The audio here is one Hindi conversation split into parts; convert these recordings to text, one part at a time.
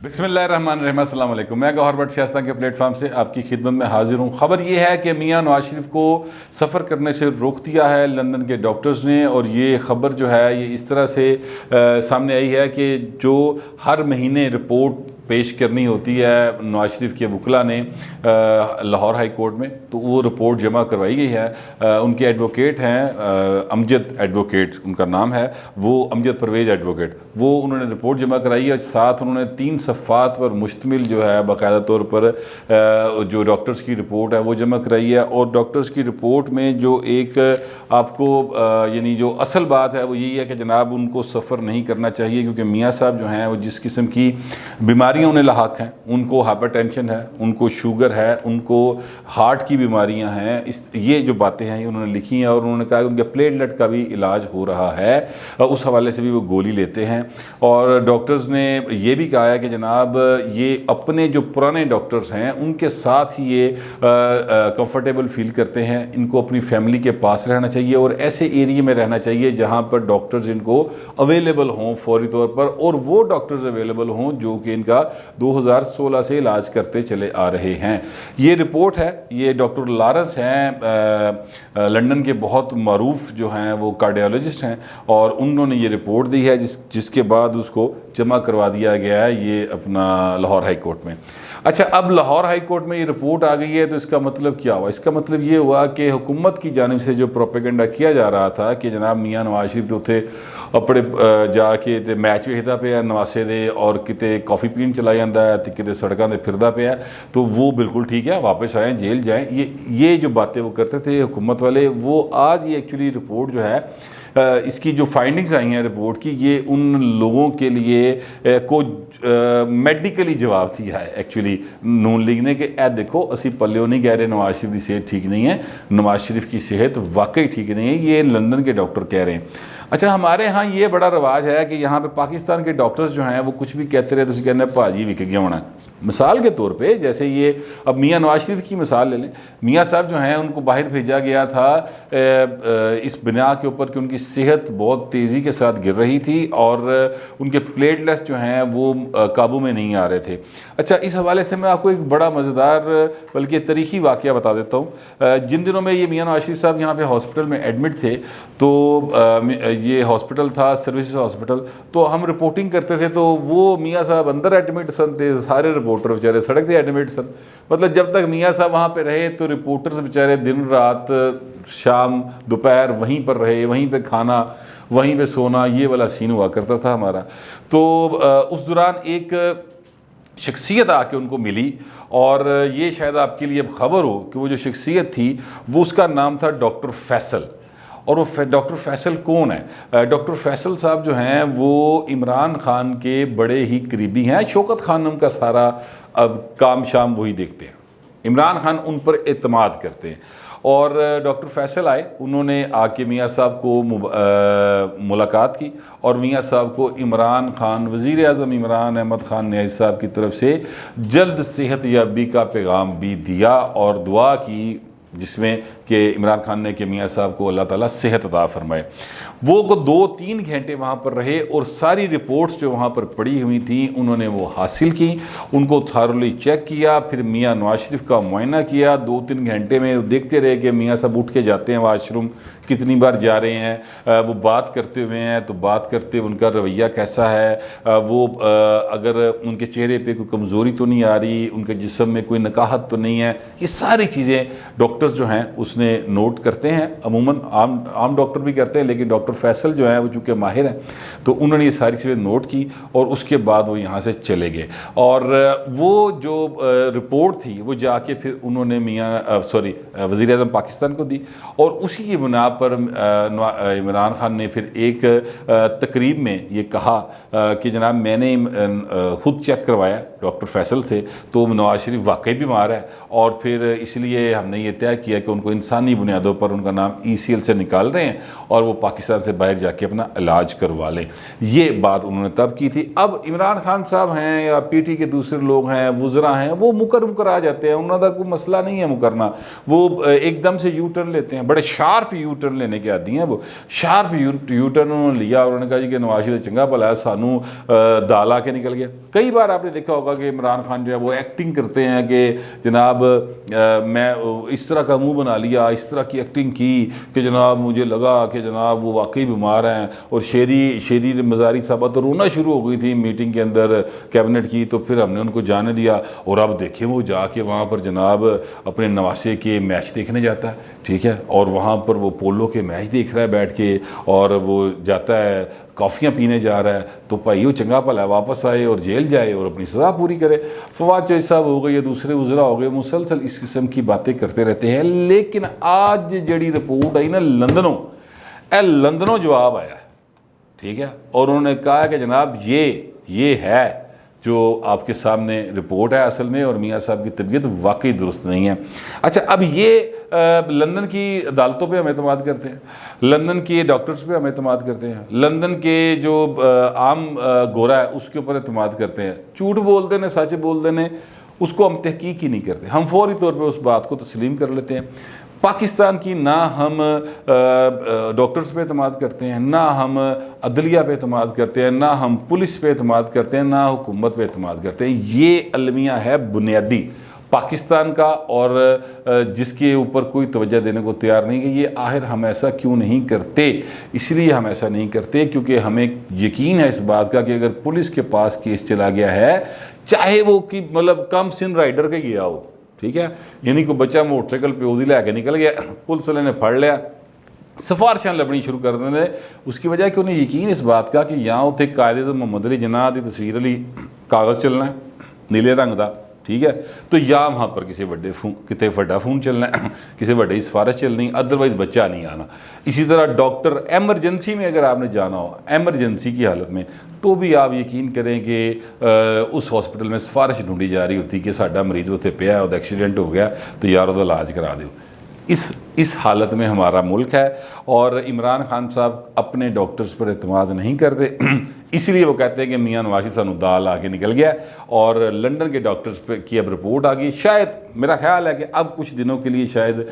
बिस्मिल्लाहिर्रहमानिर्रहीम, अस्सलाम वालेकुम। मैं गौहर भट्ट सियासत के प्लेटफॉर्म से आपकी खिदमत में हाजिर हूँ। ख़बर ये है कि मियां नवाज शरीफ को सफ़र करने से रोक दिया है लंदन के डॉक्टर्स ने। और ये ख़बर जो है ये इस तरह से सामने आई है कि जो हर महीने रिपोर्ट पेश करनी होती है नवाज शरीफ के वकला ने लाहौर हाई कोर्ट में, तो वो रिपोर्ट जमा करवाई गई है। उनके एडवोकेट हैं अमजद एडवोकेट उनका नाम है, वो अमजद परवेज़ एडवोकेट, वो उन्होंने रिपोर्ट जमा कराई है। साथ उन्होंने 3 सफ़ात पर मुश्तमिल जो है बाकायदा तौर पर जो डॉक्टर्स की रिपोर्ट है वो जमा कराई है। और डॉक्टर्स की रिपोर्ट में जो एक आपको यानी जो असल बात है वो यही है कि जनाब उनको सफ़र नहीं करना चाहिए, क्योंकि मियाँ साहब जो हैं वो जिस किस्म की बीमारी उन्हें लाहक हैं, उनको हाइपरटेंशन है, उनको शुगर है, उनको हार्ट की बीमारियां हैं। ये जो बातें हैं उन्होंने लिखी हैं। और उन्होंने कहा कि उनके प्लेटलेट का भी इलाज हो रहा है, उस हवाले से भी वो गोली लेते हैं। और डॉक्टर्स ने ये भी कहा है कि जनाब ये अपने जो पुराने डॉक्टर्स हैं उनके साथ ही ये कंफर्टेबल फील करते हैं, इनको अपनी फैमिली के पास रहना चाहिए और ऐसे एरिया में रहना चाहिए जहाँ पर डॉक्टर्स इनको अवेलेबल हों फौरी तौर पर, और वो डॉक्टर्स अवेलेबल हों जो कि इनका 2016 से इलाज करते चले आ रहे हैं। ये रिपोर्ट है, ये डॉक्टर लॉरेंस हैं लंदन के बहुत मारूफ जो हैं वो कार्डियोलॉजिस्ट हैं, और उन्होंने ये रिपोर्ट दी है जिसके बाद उसको जमा करवा दिया गया है ये अपना लाहौर हाई कोर्ट में। अच्छा, अब लाहौर हाई कोर्ट में ये रिपोर्ट आ गई है तो इसका मतलब क्या हुआ? इसका मतलब ये हुआ कि हुकूमत की जानिब से जो प्रोपेगेंडा किया जा रहा था कि जनाब मियाँ नवाज शरीफ तो थे अपने जाके ते मैच वेखदा पे नवासे दे और किते कॉफ़ी पीन चला जाता है तो किते सड़कों पर फिरदा पे, तो वो बिल्कुल ठीक है, वापस आएँ, जेल जाएँ, ये जो बातें वो करते थे हुकूमत वाले, वो आज ये एक्चुअली रिपोर्ट जो है इसकी जो फाइंडिंग्स आई हैं रिपोर्ट की, ये उन लोगों के लिए को मेडिकली जवाब दिया है एक्चुअली नून लीग ने कि ए देखो असी पल्लियों नहीं कह रहे नवाज शरीफ की सेहत ठीक नहीं है, नवाज शरीफ की सेहत वाकई ठीक नहीं है, ये लंदन के डॉक्टर कह रहे हैं। अच्छा, हमारे यहाँ ये बड़ा रवाज है कि यहाँ पे पाकिस्तान के डॉक्टर्स जो हैं वो कुछ भी कहते रहे तो उसे कहना भाजी विक गया होना। मिसाल के तौर पे जैसे ये अब मियाँ नवाज शरीफ की मिसाल ले लें, मियाँ साहब जो हैं उनको बाहर भेजा गया था इस बिना के ऊपर कि उनकी सेहत बहुत तेज़ी के साथ गिर रही थी और उनके प्लेटलेट्स जो हैं वो काबू में नहीं आ रहे थे। अच्छा, इस हवाले से मैं आपको एक बड़ा मज़ेदार बल्कि तारीख़ी वाक़या बता देता हूँ। जिन दिनों में ये मियाँ नवाज शरीफ साहब यहाँ पे हॉस्पिटल में एडमिट थे, तो ये हॉस्पिटल था सर्विसेज हॉस्पिटल, तो हम रिपोर्टिंग करते थे तो वो मियाँ साहब अंदर एडमिट सन थे, सारे रिपोर्टर बेचारे सड़क पे एडमिट सन। मतलब जब तक मियाँ साहब वहाँ पे रहे तो रिपोर्टर्स बेचारे दिन रात शाम दोपहर वहीं पर रहे, वहीं पे खाना, वहीं पे सोना, ये वाला सीन हुआ करता था हमारा। तो उस दौरान एक शख्सियत आके उनको मिली, और ये शायद आपके लिए अब ख़बर हो कि वो जो शख्सियत थी वो उसका नाम था डॉक्टर फैसल। और वो डॉक्टर फैसल कौन है? डॉक्टर फैसल साहब जो हैं वो इमरान खान के बड़े ही करीबी हैं। शौकत खान उनका सारा अब काम शाम वही देखते हैं, इमरान खान उन पर एतमाद करते हैं। और डॉक्टर फैसल आए, उन्होंने आके मियाँ साहब को मुलाकात की और मियाँ साहब को इमरान खान, वज़ीर आज़म इमरान अहमद खान न्याज़ी साहब की तरफ से जल्द सेहत याबी का पैगाम भी दिया और दुआ की, जिसमें कि इमरान खान ने कि मियाँ साहब को अल्लाह ताला सेहत अता फरमाए। वो को 2-3 घंटे वहाँ पर रहे और सारी रिपोर्ट्स जो वहाँ पर पड़ी हुई थी उन्होंने वो हासिल की, उनको थारोली चेक किया, फिर मियाँ नवाज शरीफ का मुआयना किया। 2-3 घंटे में देखते रहे कि मियाँ साहब उठ के जाते हैं वाशरूम, कितनी बार जा रहे हैं, वो बात करते हुए हैं तो बात करते हुए उनका रवैया कैसा है, वो अगर उनके चेहरे पे कोई कमज़ोरी तो नहीं आ रही, उनके जिस्म में कोई नकाहत तो नहीं है, ये सारी चीज़ें डॉक्टर्स जो हैं उसने नोट करते हैं। अमूमन आम डॉक्टर भी करते हैं, लेकिन डॉक्टर फैसल जो है वो चूँकि माहिर हैं तो उन्होंने ये सारी चीज़ें नोट की और उसके बाद वो यहाँ से चले गए। और वो जो रिपोर्ट थी वो जाके फिर उन्होंने वज़ीर आज़म पाकिस्तान को दी, और उसी की बुना पर इमरान खान ने फिर एक तकरीब में ये कहा कि जनाब मैंने खुद चेक करवाया डॉक्टर फैसल से, तो नवाज शरीफ वाकई बीमार है और फिर इसलिए हमने ये तय किया कि उनको इन इंसानी बुनियादों पर उनका नाम ECL से निकाल रहे हैं और वो पाकिस्तान से बाहर जाके अपना इलाज करवा लें। ये बात उन्होंने तब की थी। अब इमरान खान साहब हैं या PT के दूसरे लोग हैं, वुज़रा हैं, वो मुकर आ जाते हैं, उन्होंने कोई मसला नहीं है मुकरना। वो एकदम से यू टर्न लेते हैं, बड़े शार्प यू टर्न लेने के आदी हैं। वो शार्प यू टर्न उन्होंने लिया और उन्होंने कहा जी कि नवाज शरीफ चंगा भला है, सानू दाल आके निकल गया। कई बार आपने देखा होगा कि इमरान खान जो है वो एक्टिंग करते हैं कि जनाब मैं इस तरह का मुंह बना लिया, इस तरह की एक्टिंग की कि जनाब मुझे लगा कि जनाब वो वाकई बीमार हैं। और शेरी मज़ारी साहबा तो रोना शुरू हो गई थी मीटिंग के अंदर कैबिनेट की, तो फिर हमने उनको जाने दिया। और अब देखें वो जाके वहाँ पर जनाब अपने नवासे के मैच देखने जाता है, ठीक है, और वहाँ पर वो पोलो के मैच देख रहा है बैठ के, और वो जाता है कॉफ़ियाँ पीने जा रहा है। तो भाई वो चंगा भला वापस आए और जेल जाए और अपनी सज़ा पूरी करे। फवाद चौधरी साहब हो गए या दूसरे वज़रा हो गए, मुसलसल इस किस्म की बातें करते रहते हैं। लेकिन आज जड़ी रिपोर्ट आई ना लंदनों जवाब आया, ठीक है, और उन्होंने कहा कि जनाब ये है जो आपके सामने रिपोर्ट है असल में, और मियाँ साहब की तबीयत वाकई दुरुस्त नहीं है। अच्छा, अब ये लंदन की अदालतों पे हम एतमाद करते हैं, लंदन के डॉक्टर्स पे हम एतमाद करते हैं, लंदन के जो आम गोरा है उसके ऊपर एतमाद करते हैं। झूठ बोल देने, सच बोल देने, उसको हम तहकीक ही नहीं करते, हम फौरी तौर पर उस बात को तस्लीम कर लेते हैं। पाकिस्तान की ना हम डॉक्टर्स पे एतमाद करते हैं, ना हम अदलिया पे एतमाद करते हैं, ना हम पुलिस पे एतमाद करते हैं, ना हुकूमत पे एतमाद करते हैं। ये अलमिया है बुनियादी पाकिस्तान का, और जिसके ऊपर कोई तवज्जो देने को तैयार नहीं कि ये आखिर हम ऐसा क्यों नहीं करते। इसलिए हम ऐसा नहीं करते क्योंकि हमें यकीन है इस बात का कि अगर पुलिस के पास केस चला गया है, चाहे वो कि मतलब कम सिन राइडर के गया हो, ठीक है, यानी कोई बच्चा मोटरसाइकिल पे उसी लैके निकल गया, पुलिस वाले ने फड़ लिया, सिफारिशां लभनी शुरू कर देंगे। उसकी वजह कि उन्हें यकीन इस बात का कि यहाँ उत्थे कायदे मोहम्मद अली जिन्ना की तस्वीर अली कागज़ चलना है नीले रंग का, ठीक है, तो या वहाँ पर किसी वड्डे कितने वड्डा फोन चलना है, किसी वड्डी सिफारिश चलनी, अदरवाइज़ बच्चा नहीं आना। इसी तरह डॉक्टर एमरजेंसी में अगर आपने जाना हो, एमरजेंसी की हालत में, तो भी आप यकीन करें कि उस हॉस्पिटल में सिफारिश ढूंढी जा रही होती कि साडा मरीज़ उत्थे पिया, उहदा एक्सीडेंट हो गया तो यार उहदा इलाज करा दो। इस हालत में हमारा मुल्क है, और इमरान खान साहब अपने डॉक्टर्स पर एतमाद नहीं करते, इसलिए वो कहते हैं कि मियाँ नवाज शरीफ सानू दाल आके निकल गया। और लंदन के डॉक्टर्स पे की अब रिपोर्ट आ गई। शायद मेरा ख्याल है कि अब कुछ दिनों के लिए शायद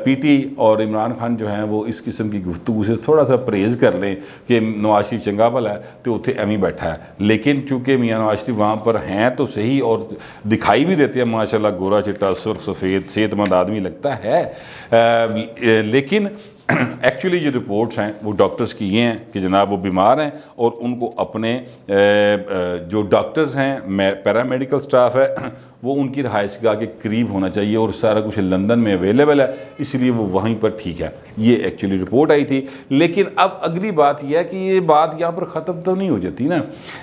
PT और इमरान खान जो हैं वो इस किस्म की गुफ्तगू से थोड़ा सा परहेज़ कर लें कि नवाज शरीफ चंगा भला है तो उत्थे एवं ही बैठा है। लेकिन चूँकि मियाँ नवाज शरीफ वहाँ पर हैं तो सही, और दिखाई भी देते हैं माशाल्लाह, गोरा चिट्टा सुर्ख सफ़ेद सेहतमंद आदमी लगता है, लेकिन एक्चुअली जो रिपोर्ट्स हैं वो डॉक्टर्स की ये हैं कि जनाब वो बीमार हैं, और उनको अपने जो डॉक्टर्स हैं, पैरामेडिकल स्टाफ है, वो उनकी रहायशगाह के करीब होना चाहिए, और सारा कुछ लंदन में अवेलेबल है, इसलिए वो वहीं पर ठीक है। ये एक्चुअली रिपोर्ट आई थी। लेकिन अब अगली बात यह है कि ये बात यहाँ पर ख़त्म तो नहीं हो जाती ना।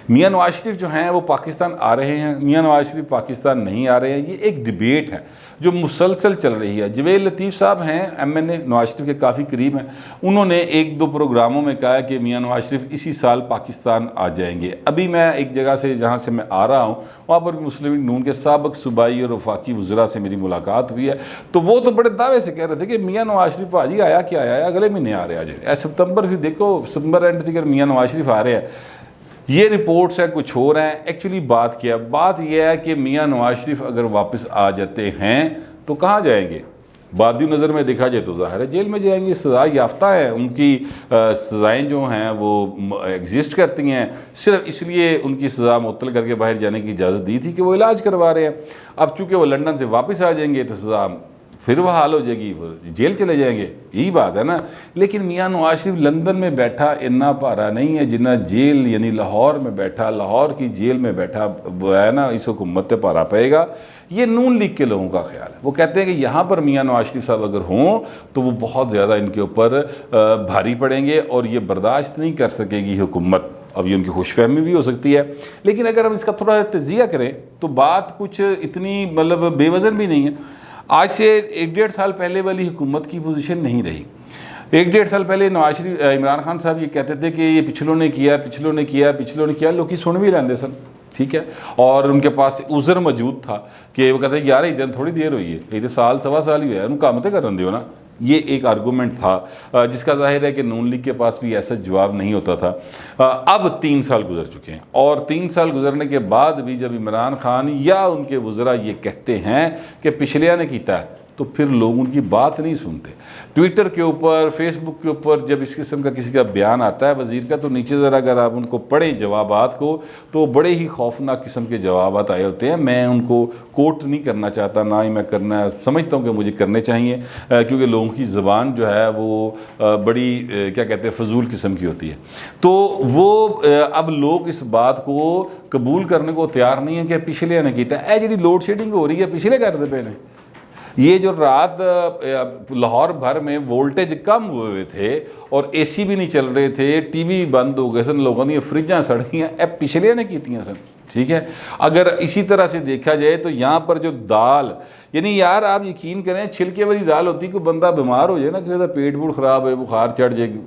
मियाँ नवाज शरीफ जो हैं वो पाकिस्तान आ रहे हैं, मियाँ नवाज शरीफ पाकिस्तान नहीं आ रहे हैं, ये एक डिबेट है जो मुसलसल चल रही है। जवेद लतीफ़ साहब हैं MNA, नवाज शरीफ के काफ़ी करीब हैं, उन्होंने 1-2 प्रोग्रामों में कहा कि मियाँ नवाज शरीफ इसी साल पाकिस्तान आ जाएंगे। अभी मैं एक जगह से जहाँ से मैं आ रहा हूँ वहाँ पर मुस्लिम लीग नून के साबिक़ सूबाई और वफाकी वज़रा से मेरी मुलाकात हुई है, तो वो तो बड़े दावे से कह रहे थे कि मियाँ नवाज शरीफ भाजी आया क्या आया, अगले महीने आ रहे आज सितंबर, फिर देखो सितंबर एंड तक मियाँ नवाज शरीफ आ रहे हैं। ये रिपोर्ट्स हैं, कुछ हो रहे हैं। एक्चुअली बात क्या है, बात यह है कि मियाँ नवाज शरीफ अगर वापस आ जाते हैं तो कहाँ जाएंगे। बादी नज़र में देखा जाए तो ज़ाहिर है जेल में जाएंगे, सज़ा याफ्ता है, उनकी सज़ाएँ जो हैं वो एग्जिस्ट करती हैं, सिर्फ इसलिए उनकी सज़ा मुअत्तल करके बाहर जाने की इजाज़त दी थी कि वो इलाज करवा रहे हैं। अब चूँकि वो लंदन से वापस आ जाएंगे तो सज़ा फिर वह हाल हो जाएगी, वो जेल चले जाएंगे, यही बात है ना। लेकिन मियाँ नवाज शरीफ लंदन में बैठा इन्ना भारा नहीं है जिन्ना जेल यानी लाहौर में बैठा, लाहौर की जेल में बैठा वो है ना, इस हुकूमत पे भारा पड़ेगा। ये नून लीग के लोगों का ख्याल है। वो कहते हैं कि यहाँ पर मियाँ नवाज शरीफ साहब अगर हों तो वो बहुत ज़्यादा इनके ऊपर भारी पड़ेंगे और ये बर्दाश्त नहीं कर सकेगी हुकूमत। अब ये उनकी खुशफहमी भी हो सकती है, लेकिन अगर हम इसका थोड़ा तजिया करें तो बात कुछ इतनी मतलब बेवज़न भी नहीं है। आज से 1-1.5 साल पहले वाली हुकूमत की पोजीशन नहीं रही। 1-1.5 साल पहले नवाज शरीफ इमरान खान साहब ये कहते थे कि ये पिछलों ने किया, लोग की सुन भी लेंदे सन, ठीक है, और उनके पास उज़र मौजूद था कि वो कहते हैं यार इधर थोड़ी देर हुई है, ये तो साल 1.25 साल ही हुआ है, उन्होंने काम तो करन दियो ना, ये एक आर्गूमेंट था जिसका जाहिर है कि नून लीग के पास भी ऐसा जवाब नहीं होता था। अब 3 साल गुजर चुके हैं और 3 साल गुजरने के बाद भी जब इमरान खान या उनके वज़रा ये कहते हैं कि पिछलिया ने किया है, तो फिर लोग उनकी बात नहीं सुनते। ट्विटर के ऊपर, फेसबुक के ऊपर जब इस किस्म का किसी का बयान आता है वज़ीर का, तो नीचे ज़रा अगर आप उनको पढ़ें जवाबात को, तो बड़े ही खौफनाक किस्म के जवाबात आए होते हैं। मैं उनको कोट नहीं करना चाहता, ना ही मैं करना समझता हूँ कि मुझे करने चाहिए, क्योंकि लोगों की ज़बान जो है वो बड़ी क्या कहते हैं फजूल किस्म की होती है। तो वो अब लोग इस बात को कबूल करने को तैयार नहीं है कि पिछले ने किया है। जी लोड शेडिंग हो रही है पिछले करते पे ने, ये जो रात लाहौर भर में वोल्टेज कम हुए थे और एसी भी नहीं चल रहे थे, टीवी बंद हो गए सन, लोगों दी फ्रिजां सड़ गई, अब पिछले ने कीतियां सन। ठीक है, अगर इसी तरह से देखा जाए तो यहाँ पर जो दाल, यानी यार आप यकीन करें छिलके वाली दाल होती, कोई बंदा बीमार हो जाए ना, किसी का पेट वूट ख़राब है, बुखार चढ़ जाए,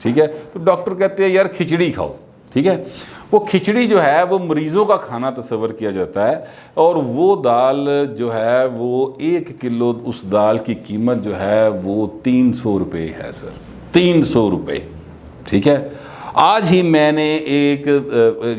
ठीक है, तो डॉक्टर कहते हैं यार खिचड़ी खाओ। ठीक है, वो खिचड़ी जो है वो मरीज़ों का खाना तस्वर किया जाता है, और वो दाल जो है वो 1 किलो उस दाल की कीमत जो है वो 300 रुपये है सर, 300 रुपये। ठीक है, आज ही मैंने एक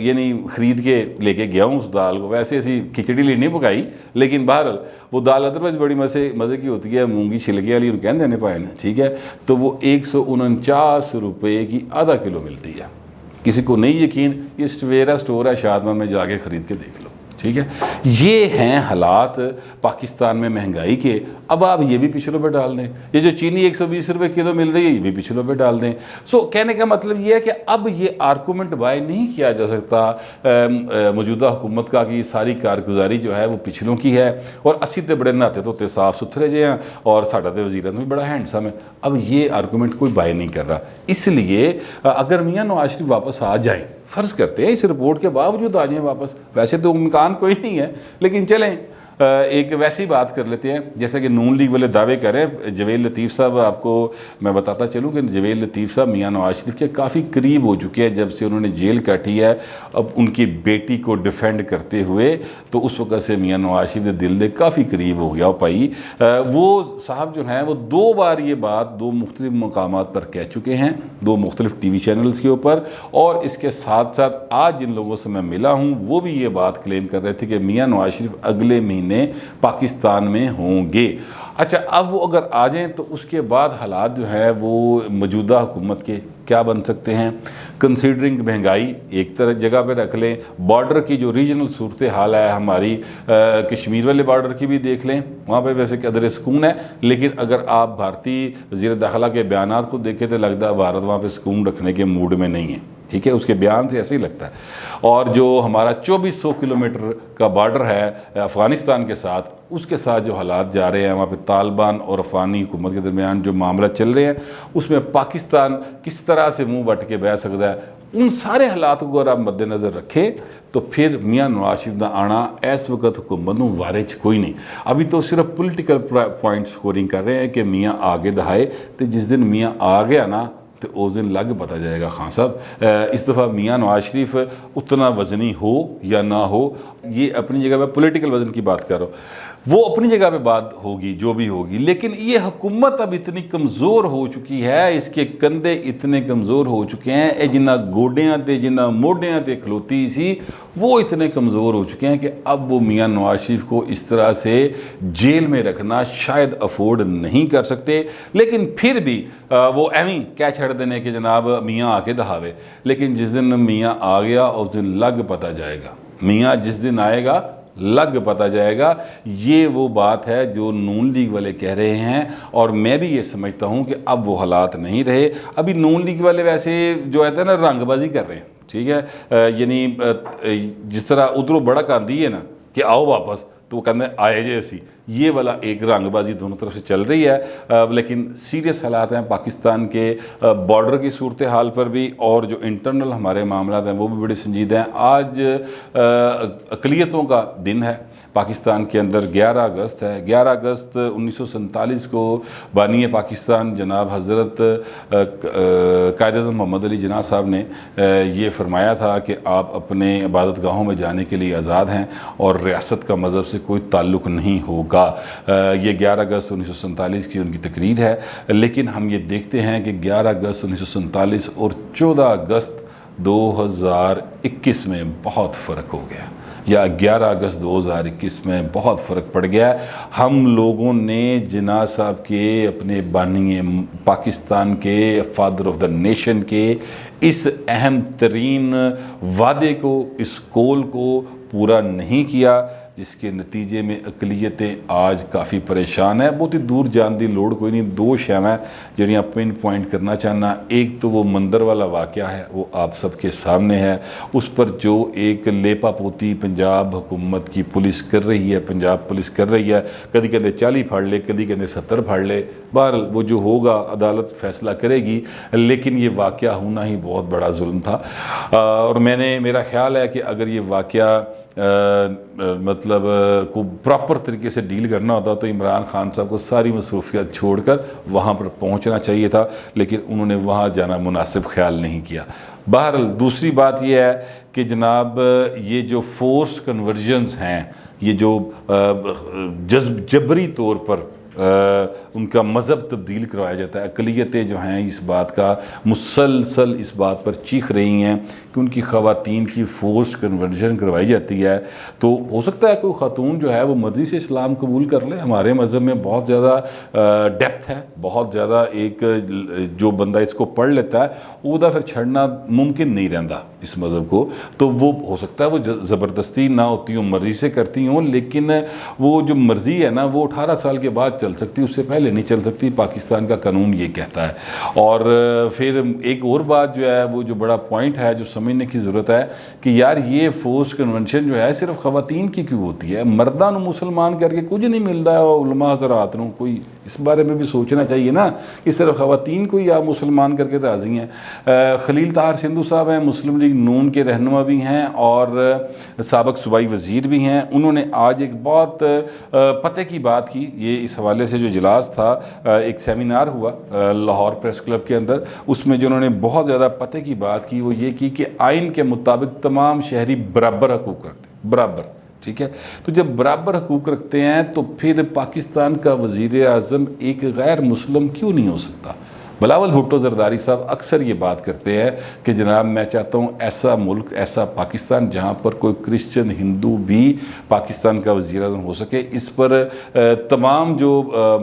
यानी ख़रीद के लेके गया हूँ उस दाल को, वैसे ऐसी खिचड़ी लिए नहीं पकाई, लेकिन बहरहाल वो दाल अदरवाइज़ बड़ी मज़े की होती है, मूंगी छिलके वाली उन्हें कहते हैं पाए ना। ठीक है, तो वो 149 रुपये की आधा किलो मिलती है। किसी को नहीं यकीन, ये सवेरा स्टोर है शादमा में, जाके ख़रीद के देख लो। ठीक है, ये हैं हालात पाकिस्तान में महंगाई के। अब आप ये भी पिछलों पे डाल दें, ये जो चीनी 120 रुपये किलो मिल रही है ये भी पिछलों पे डाल दें। सो कहने का मतलब ये है कि अब ये आर्गूमेंट बाय नहीं किया जा सकता मौजूदा हुकूमत का कि सारी कारगुजारी जो है वो पिछलों की है, और अस्सी तो बड़े नहाते धोते साफ सुथरे जे हैं और साढ़ा तो वज़ीर भी बड़ा हैंडसम है। अब ये आर्गूमेंट कोई बाय नहीं कर रहा। इसलिए अगर मियाँ नवाज शरीफ वापस आ जाए, फ़र्ज़ करते हैं इस रिपोर्ट के बावजूद आ जाएं वापस, वैसे तो इम्कान कोई नहीं है, लेकिन चलें एक वैसी बात कर लेते हैं जैसे कि नून लीग वाले दावे करें। जवेद लतीफ़ साहब, आपको मैं बताता चलूँ कि जवेद लतीफ़ साहब मियाँ नवाज शरीफ के काफ़ी करीब हो चुके हैं जब से उन्होंने जेल काटी है। अब उनकी बेटी को डिफेंड करते हुए, तो उस वक़्त से मियाँ नवाज शरीफ के दिल दे काफ़ी करीब हो गया भाई। वो साहब जो हैं वो 2 बार ये बात 2 मुख्तलिफ मकामात पर कह चुके हैं, 2 मुख्तलिफ TV चैनल्स के ऊपर, और इसके साथ साथ आज जिन लोगों से मैं मिला हूँ वो भी ये बात क्लेम कर रहे थे कि मियाँ नवाज शरीफ अगले महीने पाकिस्तान में होंगे। अच्छा, अब वो अगर आ जाएं तो उसके बाद हालात जो है वो मौजूदा हुकूमत के क्या बन सकते हैं। कंसीडरिंग महंगाई एक तरह जगह पे रख लें, बॉर्डर की जो रीजनल सूरत हाल है हमारी, कश्मीर वाले बॉर्डर की भी देख लें, वहाँ पे वैसे कदर सुकून है, लेकिन अगर आप भारतीय वज़ीर दाखिला के बयान को देखें तो लगता है भारत वहाँ पे सुकून रखने के मूड में नहीं है। ठीक है, उसके बयान से ऐसे ही लगता है। और जो हमारा 2400 किलोमीटर का बॉर्डर है अफ़गानिस्तान के साथ, उसके साथ जो हालात जा रहे हैं वहाँ पे तालिबान और अफ़गानी हुकूमत के दरमियान जो मामला चल रहे हैं, उसमें पाकिस्तान किस तरह से मुंह बट के बह सकता है, उन सारे हालात को अगर आप मद्देनज़र रखें तो फिर मियाँ नवाज शरीफ का आना इस वक्त हुकूमत में वारे च कोई नहीं। अभी तो सिर्फ पोलिटिकल पॉइंट स्कोरिंग कर रहे हैं कि मियाँ आगे दहाए, तो जिस दिन मियाँ आ गया ना तो उस दिन लग पता जाएगा। खान साहब, इस दफ़ा मियाँ नवाज शरीफ उतना वज़नी हो या ना हो, ये अपनी जगह पे पॉलिटिकल वज़न की बात कर रहा हूँ, वो अपनी जगह पे बात होगी जो भी होगी, लेकिन ये हुकूमत अब इतनी कमज़ोर हो चुकी है, इसके कंधे इतने कमज़ोर हो चुके हैं, ये जिन्ना गोडियां ते जिन्ना मोडियां ते खलोती सी वो इतने कमज़ोर हो चुके हैं कि अब वो मियाँ नवाज शरीफ को इस तरह से जेल में रखना शायद अफोर्ड नहीं कर सकते। लेकिन फिर भी वो एवं क्या छड़ देने के जनाब मियाँ आके दहावे, लेकिन जिस दिन मियाँ आ गया उस दिन लग पता जाएगा, मियाँ जिस दिन आएगा लग पता जाएगा। ये वो बात है जो नून लीग वाले कह रहे हैं, और मैं भी ये समझता हूँ कि अब वो हालात नहीं रहे। अभी नून लीग वाले वैसे जो है ना रंगबाजी कर रहे हैं, ठीक है, यानी जिस तरह उधरों बड़क आंदी है ना कि आओ वापस, तो वो कहते हैं आए जे असी, ये वाला एक रंगबाजी दोनों तरफ से चल रही है। लेकिन सीरियस हालात हैं पाकिस्तान के बॉर्डर की सूरत हाल पर भी, और जो इंटरनल हमारे मामला हैं वो भी बड़े संजीदा हैं। आज अक़लियतों का दिन है पाकिस्तान के अंदर, 11 अगस्त है। 11 अगस्त 1947 को बानी पाकिस्तान जनाब हज़रत कायद-ए-आज़म मोहम्मद अली जिन्ना साहब ने ये फरमाया था कि आप अपने इबादत गाहों में जाने के लिए आज़ाद हैं और रियासत का मज़हब से कोई ताल्लुक़ नहीं होगा। का। ये 11 अगस्त 1947 की उनकी तकरीर है, लेकिन हम ये देखते हैं कि 11 अगस्त 1947 और 14 अगस्त 2021 में बहुत फ़र्क हो गया, या 11 अगस्त 2021 में बहुत फ़र्क पड़ गया। हम लोगों ने जिन्ना साहब के, अपने बानी पाकिस्तान के, फादर ऑफ द नेशन के इस अहम तरीन वादे को, इस कॉल को पूरा नहीं किया, जिसके नतीजे में अकलीतें आज काफ़ी परेशान है। बहुत ही दूर जान दी लोड़ कोई नहीं, दो शैवां जड़ियाँ पिन पॉइंट करना चाहना। एक तो वो मंदिर वाला वाक़या है, वो आप सबके सामने है। उस पर जो एक लेपा पोती पंजाब हुकूमत की पुलिस कर रही है, पंजाब पुलिस कर रही है, कभी कहते 40 फाड़ ले, कभी कहते 70 फाड़ ले, बहरहाल वो जो होगा अदालत फैसला करेगी। लेकिन ये वाक़या होना ही बहुत बड़ा जुल्म था। और मेरा ख्याल है कि अगर ये वाक़या मतलब को प्रॉपर तरीके से डील करना होता तो इमरान खान साहब को सारी मसरूफियत छोड़कर वहाँ पर पहुँचना चाहिए था, लेकिन उन्होंने वहाँ जाना मुनासिब ख्याल नहीं किया। बहरहाल दूसरी बात यह है कि जनाब ये जो फोर्स कन्वर्जन्स हैं, ये जो जबरी तौर पर उनका मज़हब तब्दील करवाया जाता है, अक़लियतें जो हैं इस बात का मुसलसल इस बात पर चीख रही हैं कि उनकी ख़वातीन की फोर्स कन्वर्जन करवाई जाती है। तो हो सकता है कोई ख़ातून जो है वो मर्ज़ी से इस्लाम कबूल कर ले। हमारे मज़हब में बहुत ज़्यादा डेप्थ है, बहुत ज़्यादा, एक जो बंदा इसको पढ़ लेता है वह फिर छड़ना मुमकिन नहीं रहता इस मज़हब को। तो वो हो सकता है वो ज़बरदस्ती ना होती हो, मर्ज़ी से करती हों, लेकिन वो जो मर्ज़ी है ना वो 18 साल के बाद चल सकती, उससे पहले नहीं चल सकती। पाकिस्तान का कानून ये कहता है। और फिर एक और बात जो है, वो जो बड़ा पॉइंट है जो समझने की ज़रूरत है कि यार ये फोर्स कन्वेंशन जो है सिर्फ ख़वातीन की क्यों होती है? मर्दां नूं मुसलमान करके कुछ नहीं मिलता है। उलमा हज़रात नूं कोई इस बारे में भी सोचना चाहिए ना कि सिर्फ ख़वातीन को ही आप मुसलमान करके राज़ी हैं। खलील ताहर सिंधु साहब हैं, मुस्लिम लीग नून के रहनुमा भी हैं और साबिक़ सूबाई वज़ीर भी हैं। उन्होंने आज एक बहुत पते की बात की। ये इस हवाले से जो इजलास था, एक सेमिनार हुआ लाहौर प्रेस क्लब के अंदर, उसमें जो उन्होंने बहुत ज़्यादा पते की बात की वो ये की कि आइन के मुताबिक तमाम शहरी बराबर हकूक़ रखते हैं, बराबर, ठीक है। तो जब बराबर हकूक़ रखते हैं तो फिर पाकिस्तान का वज़ीर आज़म एक गैर मुस्लिम क्यों नहीं हो सकता? बिलावल भुट्टो ज़रदारी साहब अक्सर ये बात करते हैं कि जनाब मैं चाहता हूँ ऐसा मुल्क, ऐसा पाकिस्तान जहाँ पर कोई क्रिश्चियन हिंदू भी पाकिस्तान का वज़ीर आज़म हो सके। इस पर तमाम जो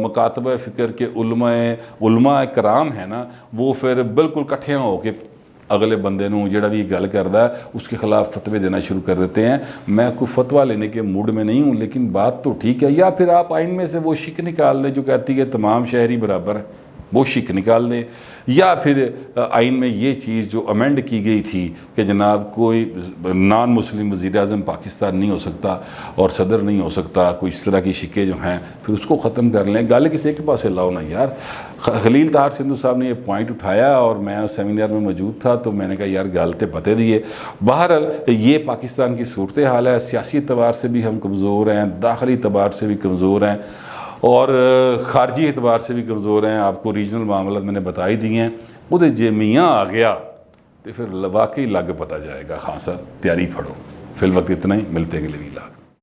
मकातबा फ़िक्र के उलमा कराम है ना, वो फिर बिल्कुल कट्ठियाँ होकर अगले बंदे नूं जिहड़ा भी गल करदा है उसके खिलाफ फतवे देना शुरू कर देते हैं। मैं कोई फतवा लेने के मूड में नहीं हूँ, लेकिन बात तो ठीक है। या फिर आप आइन में से वो शिक निकाल दें जो कहती है तमाम शहरी बराबर है, वो शिक निकाल दें। या फिर आइन में ये चीज़ जो अमेंड की गई थी कि जनाब कोई नॉन मुस्लिम वज़ीर आज़म पाकिस्तान नहीं हो सकता और सदर नहीं हो सकता, कोई इस तरह की शिकें जो हैं फिर उसको ख़त्म कर लें। गल किसी के पास लाओ ना यार। खलील ताहर सिंधु साहब ने ये पॉइंट उठाया और मैं उस सेमिनार में मौजूद था, तो मैंने कहा यार गलते पते दिए। बहरहाल ये पाकिस्तान की सूरत हाल है। सियासी एतबार से भी हम कमज़ोर हैं, दाखिली एतबार से भी कमज़ोर हैं और ख़ारजी एतबार से भी कमज़ोर हैं। आपको रीजनल मामला मैंने बता ही दिए हैं। वो जे मियाँ आ गया तो फिर वाकई लग पता जाएगा। खान साहब तैयारी फड़ो। फिल वक्त इतना ही, मिलते हैं अगले वीलाग।